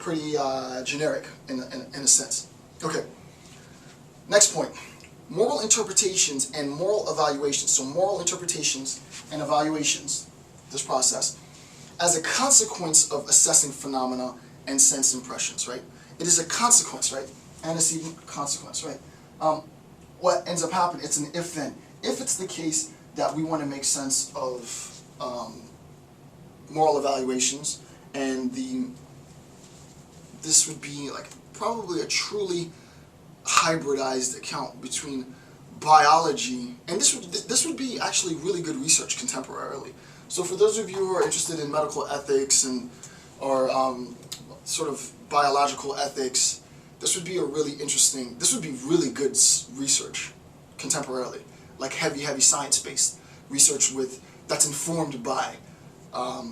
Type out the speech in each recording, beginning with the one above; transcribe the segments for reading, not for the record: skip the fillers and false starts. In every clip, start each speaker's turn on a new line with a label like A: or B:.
A: pretty generic in a sense. Okay, next point. Moral interpretations and moral evaluations. So moral interpretations and evaluations, this process, as a consequence of assessing phenomena and sense impressions, right? It is a consequence, right? Antecedent consequence, right? What ends up happening, it's an if-then. If it's the case that we want to make sense of moral evaluations, and this would be like probably a truly hybridized account between biology, and this would be actually really good research contemporarily. So for those of you who are interested in medical ethics and or sort of biological ethics, this would be really good research contemporarily, like heavy science-based research that's informed by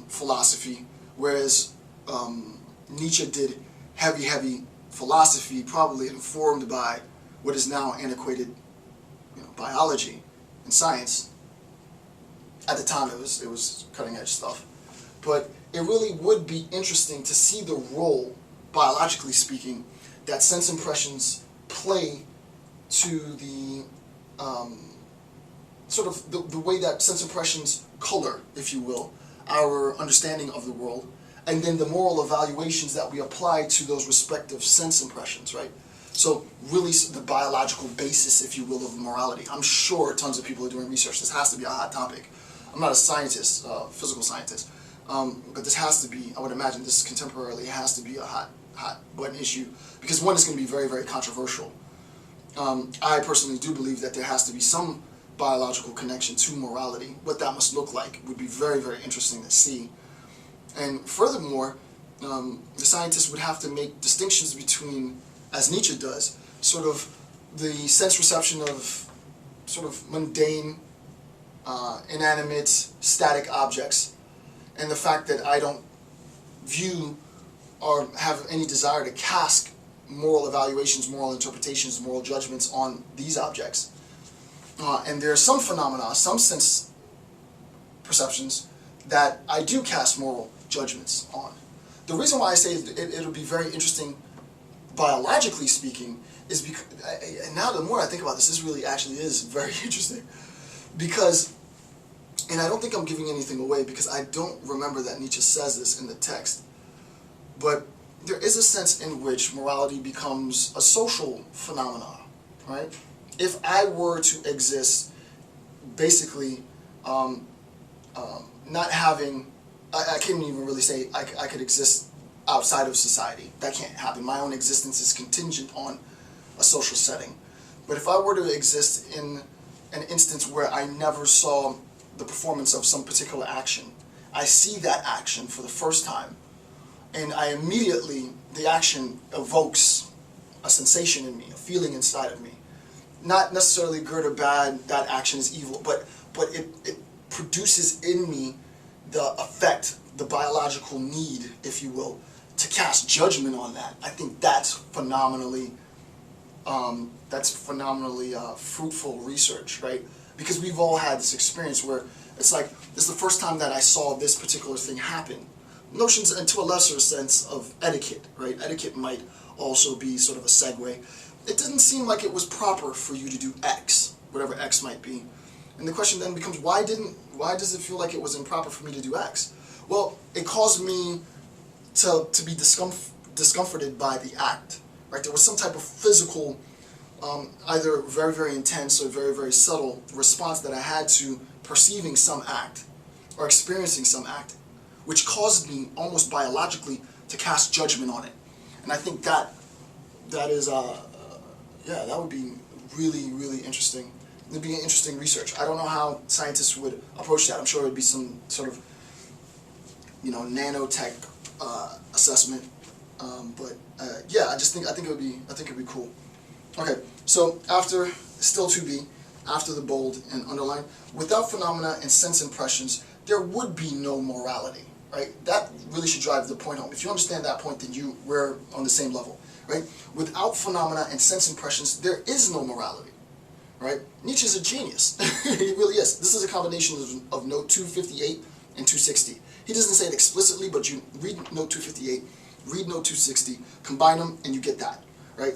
A: philosophy, whereas Nietzsche did heavy philosophy, probably informed by what is now antiquated, biology and science. At the time, it was cutting-edge stuff, but it really would be interesting to see the role, biologically speaking, that sense impressions play to the sort of the way that sense impressions color, if you will, our understanding of the world, and then the moral evaluations that we apply to those respective sense impressions, right? So really the biological basis, if you will, of morality. I'm sure tons of people are doing research. This has to be a hot topic. I'm not a scientist, physical scientist, but this has to be, I would imagine this contemporarily has to be a hot button issue, because one is going to be very controversial. I personally do believe that there has to be some biological connection to morality. What that must look like would be very interesting to see. And furthermore, the scientists would have to make distinctions between, as Nietzsche does, sort of the sense reception of sort of mundane, inanimate, static objects, and the fact that I don't view or have any desire to cast moral evaluations, moral interpretations, moral judgments on these objects. And there are some phenomena, some sense perceptions that I do cast moral judgments on. The reason why I say it'll be very interesting, biologically speaking, is because, and now the more I think about this really actually is very interesting, because, and I don't think I'm giving anything away because I don't remember that Nietzsche says this in the text, but there is a sense in which morality becomes a social phenomenon, right? If I were to exist, basically, not having, I can't even really say I could exist outside of society. That can't happen. My own existence is contingent on a social setting. But if I were to exist in an instance where I never saw the performance of some particular action, I see that action for the first time, and I immediately, the action evokes a sensation in me, a feeling inside of me. Not necessarily good or bad, that action is evil, but it produces in me the effect, the biological need, if you will, to cast judgment on that. I think that's phenomenally fruitful research, right? Because we've all had this experience where it's like, this is the first time that I saw this particular thing happen. Notions, and to a lesser sense, of etiquette, right? Etiquette might also be sort of a segue. It didn't seem like it was proper for you to do X, whatever X might be. And the question then becomes, why does it feel like it was improper for me to do X? Well, it caused me to be discomforted by the act, right? There was some type of physical, either very intense or very subtle response that I had to perceiving some act or experiencing some act, which caused me almost biologically to cast judgment on it. And I think that is, yeah, that would be really interesting. It'd be an interesting research. I don't know how scientists would approach that. I'm sure it would be some sort of, nanotech assessment. But yeah, I think it would be cool. Okay, so after still to be, after the bold and underline, without phenomena and sense impressions, there would be no morality, right? That really should drive the point home. If you understand that point, then we're on the same level, right? Without phenomena and sense impressions, there is no morality, right? Nietzsche's a genius. He really is. This is a combination of note 258 and 260. He doesn't say it explicitly, but you read note 258, Read note 260, combine them, and you get that, right?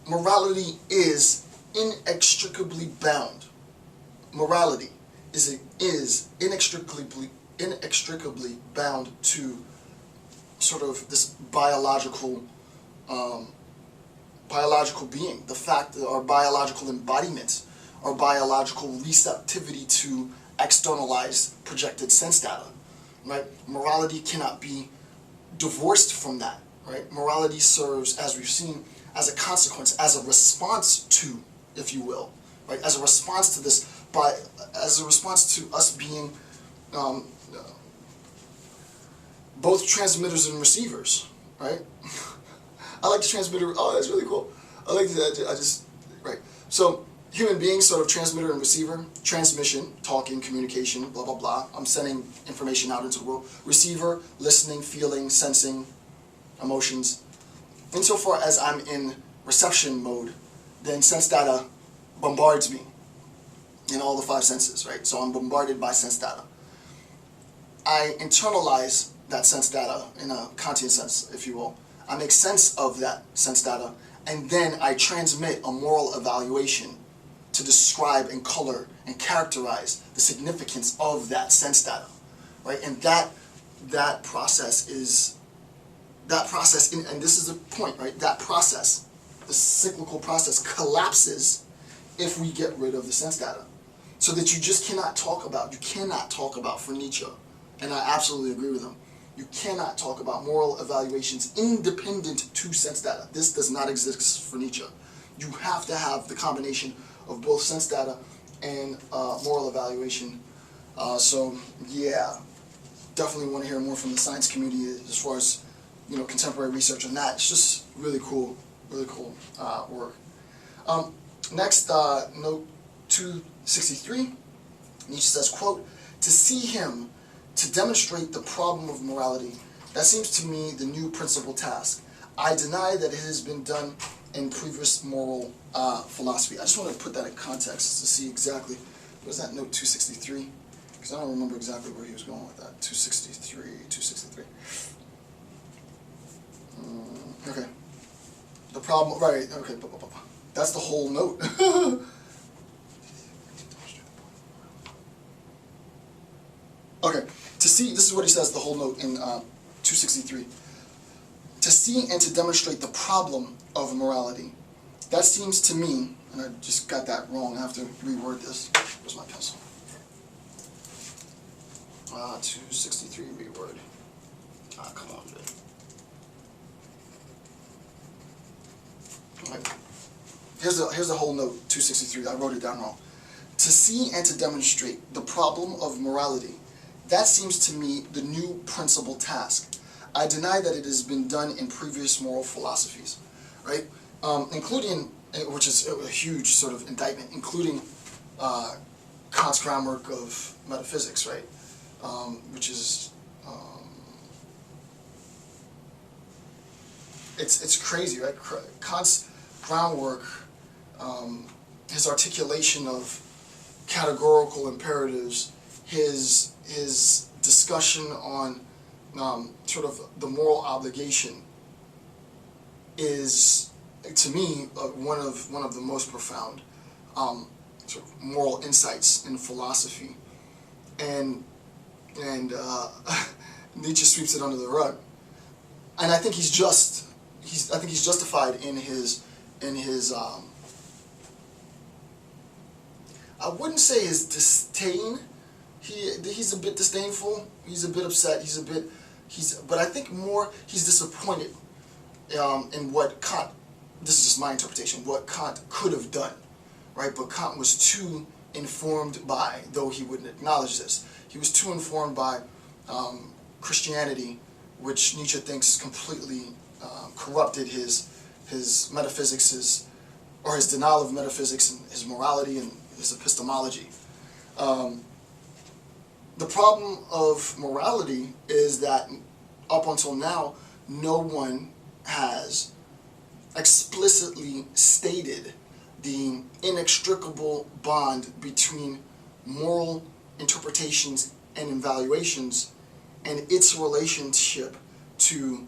A: Morality is inextricably bound. Morality is inextricably bound to sort of this biological being, the fact that our biological embodiment, our biological receptivity to externalized projected sense data, right? Morality cannot be divorced from that, right? Morality serves, as we've seen, as a consequence, as a response to, if you will, right? As a response to this, as a response to us being both transmitters and receivers, right? I like the transmitter. Oh, that's really cool. I like that. Right. So human beings, sort of transmitter and receiver. Transmission, talking, communication, blah, blah, blah. I'm sending information out into the world. Receiver, listening, feeling, sensing, emotions. Insofar as I'm in reception mode, then sense data bombards me in all the five senses, right? So I'm bombarded by sense data. I internalize that sense data in a Kantian sense, if you will. I make sense of that sense data, and then I transmit a moral evaluation to describe and color and characterize the significance of that sense data, right? And that process, and this is the point, right? That process, the cyclical process, collapses if we get rid of the sense data. So that you just cannot talk about, for Nietzsche, and I absolutely agree with him, you cannot talk about moral evaluations independent to sense data. This does not exist for Nietzsche. You have to have the combination of both sense data and moral evaluation. So yeah, definitely want to hear more from the science community as far as contemporary research on that. It's just really cool work. Next, note 263. Nietzsche says, quote, "To see him, to demonstrate the problem of morality, that seems to me the new principal task. I deny that it has been done in previous moral philosophy." I just want to put that in context to see exactly, what is that note 263? Because I don't remember exactly where he was going with that. 263. Okay. The problem, right, okay, that's the whole note. Okay, to see, this is what he says, the whole note in 263. To see and to demonstrate the problem of morality. That seems to me, and I just got that wrong, I have to reword this. Where's my pencil? 263 reword. Come on, dude. All right. Here's the whole note, 263. I wrote it down wrong. To see and to demonstrate the problem of morality. That seems to me the new principal task. I deny that it has been done in previous moral philosophies, right? Including, which is a huge sort of indictment, including Kant's groundwork of metaphysics, right? Which is, it's crazy, right? Kant's groundwork, his articulation of categorical imperatives, his discussion on sort of the moral obligation is, to me, one of the most profound sort of moral insights in philosophy, and Nietzsche sweeps it under the rug, and I think he's justified in his I wouldn't say his disdain. He's a bit disdainful. He's a bit upset. But I think more he's disappointed in what Kant. This is just my interpretation. What Kant could have done, right? But Kant was too informed by, though he wouldn't acknowledge this, he was too informed by Christianity, which Nietzsche thinks completely corrupted his metaphysics, his denial of metaphysics and his morality and his epistemology. The problem of morality is that up until now, no one has explicitly stated the inextricable bond between moral interpretations and evaluations and its relationship to